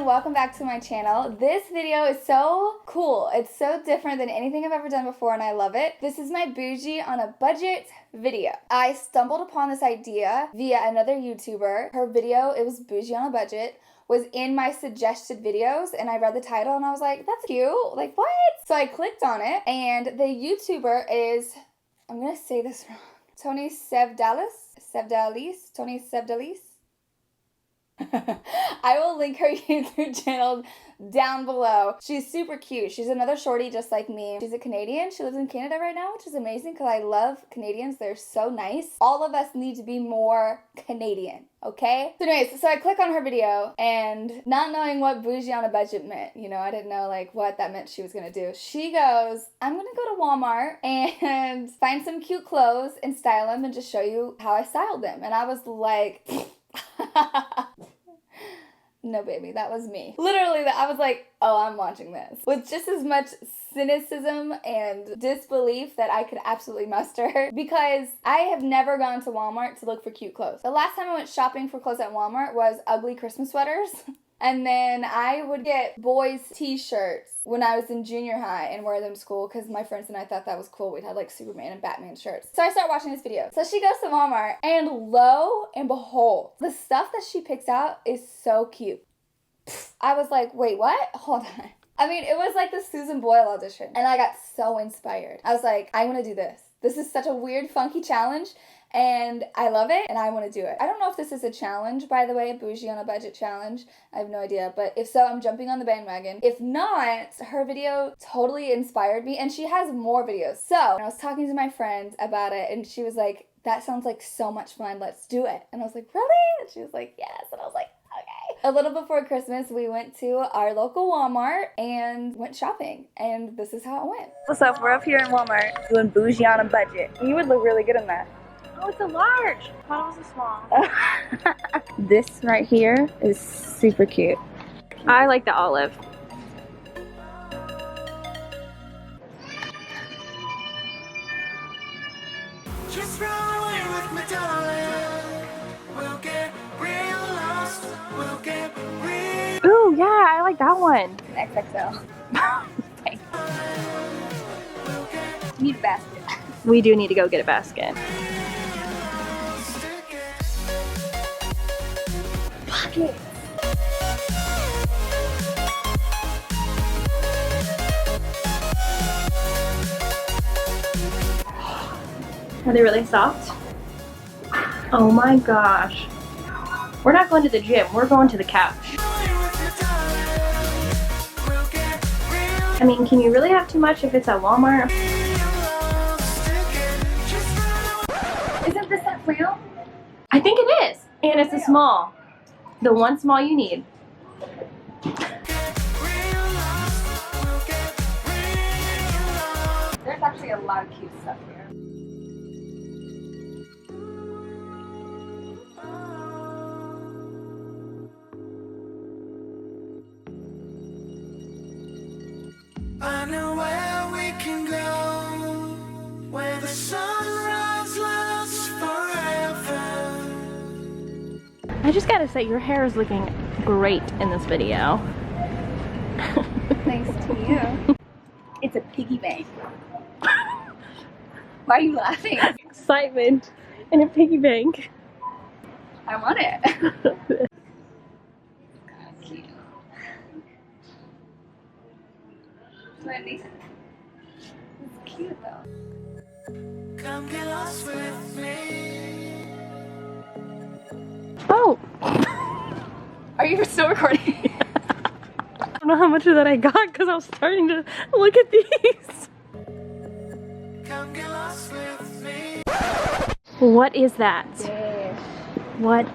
welcome back to my channel. This video is so cool. It's so different than anything I've ever done before and I love it. This is my bougie on a budget video. I stumbled upon this idea via another YouTuber. Her video, it was bougie on a budget, was in my suggested videos and I read the title and I was like, that's cute. Like, what? So I clicked on it and the YouTuber is, I'm gonna say this wrong, Toni Sevdalis. Toni Sevdalis. I will link her YouTube channel down below. She's super cute. She's another shorty just like me. She's a Canadian. She lives in Canada right now, which is amazing because I love Canadians. They're so nice. All of us need to be more Canadian, okay? So anyways, so I click on her video and not knowing what bougie on a budget meant, you know, I didn't know like what that meant she was gonna do. She goes, I'm gonna go to Walmart and find some cute clothes and style them and just show you how I styled them. And I was like, no, baby, that was me. Literally, I was like, oh, I'm watching this. With just as much cynicism and disbelief that I could absolutely muster because I have never gone to Walmart to look for cute clothes. The last time I went shopping for clothes at Walmart was ugly Christmas sweaters. And then I would get boys' t-shirts when I was in junior high and wear them to school because my friends and I thought that was cool. We'd have like Superman and Batman shirts. So I started watching this video. So she goes to Walmart and lo and behold, the stuff that she picks out is so cute. I was like, wait, what? Hold on. I mean, it was like the Susan Boyle audition and I got so inspired. I was like, I want to do this. This is such a weird, funky challenge. And I love it, and I want to do it. I don't know if this is a challenge, by the way, a bougie on a budget challenge. I have no idea, but if so, I'm jumping on the bandwagon. If not, her video totally inspired me, and she has more videos. So, I was talking to my friend about it, and she was like, that sounds like so much fun, let's do it. And I was like, really? And she was like, yes. And I was like, okay. A little before Christmas, we went to our local Walmart and went shopping, and this is how it went. What's up? We're up here in Walmart doing bougie on a budget. You would look really good in that. Oh, it's a large. I thought it was a small. This right here is super cute. I like the olive. Just run away with me, darling. We'll get real lost. We'll get real. Ooh, yeah, I like that one. XXL. Thanks. You need a basket. We do need to go get a basket. Pockets. Are they really soft? Oh my gosh. We're not going to the gym, we're going to the couch. I mean, can you really have too much if it's at Walmart? Isn't this that real? I think it is. And it's a small. The one small you need. There's actually a lot of cute stuff here. I know where we can go, where the sunrise lasts forever. I just gotta say, your hair is looking great in this video. Thanks to you. It's a piggy bank. Why are you laughing? Excitement in a piggy bank. I want it. Cute. It's cute though. Come get lost with me. Oh! Are you still recording? I don't know how much of that I got because I was starting to look at these. Come get lost with me. What is that? Yeah. What?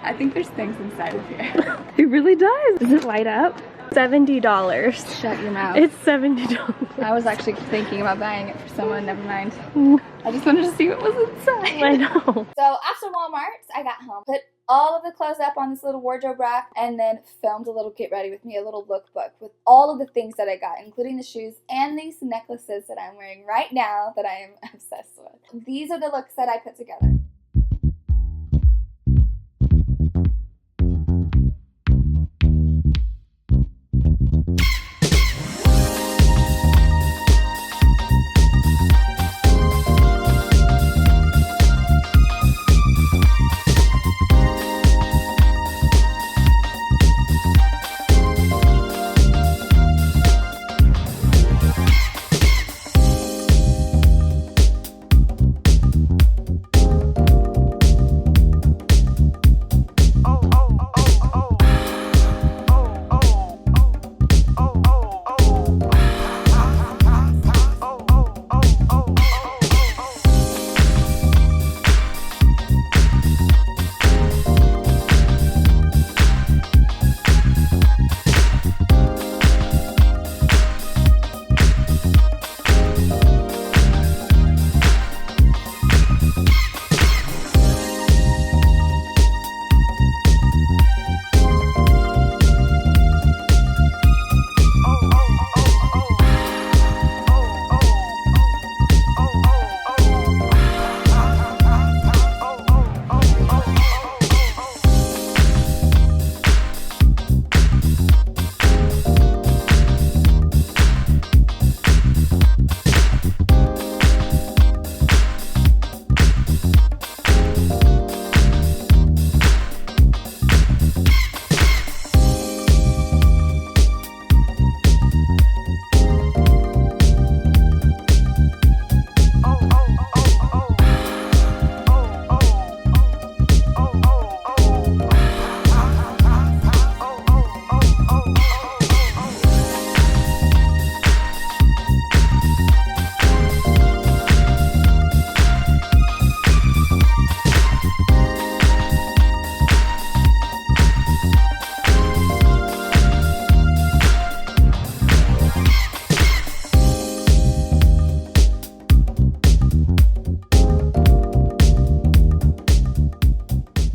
I think there's things inside of here. It really does. Does it light up? $70. Shut your mouth. It's $70. I was actually thinking about buying it for someone, never mind. I just wanted to see what was inside. I know. So after Walmart, I got home, put all of the clothes up on this little wardrobe rack and then filmed a little get ready with me, a little lookbook with all of the things that I got, including the shoes and these necklaces that I'm wearing right now that I am obsessed with. These are the looks that I put together.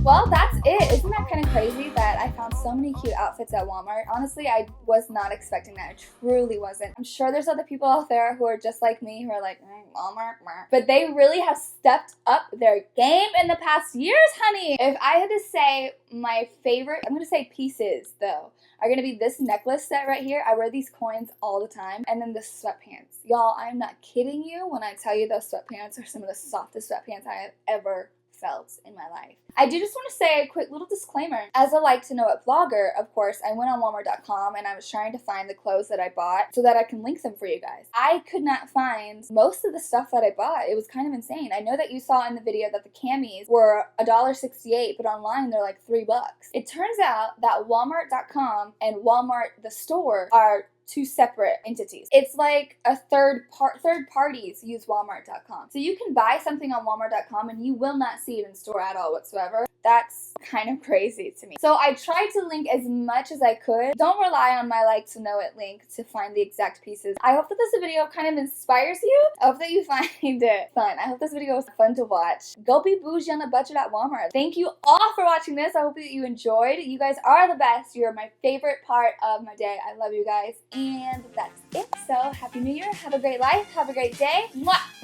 Well, that's it. Isn't that kind of crazy that I found so many cute outfits at Walmart? Honestly, I was not expecting that. I truly wasn't. I'm sure there's other people out there who are just like me, who are like, Walmart, but they really have stepped up their game in the past years, honey. If I had to say my favorite, I'm going to say pieces, though, are going to be this necklace set right here. I wear these coins all the time. And then the sweatpants. Y'all, I'm not kidding you when I tell you those sweatpants are some of the softest sweatpants I have ever felt in my life. I do just want to say a quick little disclaimer. As a like-to-know-it vlogger, of course, I went on Walmart.com and I was trying to find the clothes that I bought so that I can link them for you guys. I could not find most of the stuff that I bought. It was kind of insane. I know that you saw in the video that the camis were $1.68, but online they're like $3. It turns out that Walmart.com and Walmart the store are two separate entities. It's like a third parties use Walmart.com. So you can buy something on Walmart.com and you will not see it in store at all whatsoever. That's kind of crazy to me. So I tried to link as much as I could. Don't rely on my like to know it link to find the exact pieces. I hope that this video kind of inspires you. I hope that you find it fun. I hope this video was fun to watch. Go be bougie on a budget at Walmart. Thank you all for watching this. I hope that you enjoyed. You guys are the best. You're my favorite part of my day. I love you guys. And that's it. So happy New Year. Have a great life. Have a great day. Mwah!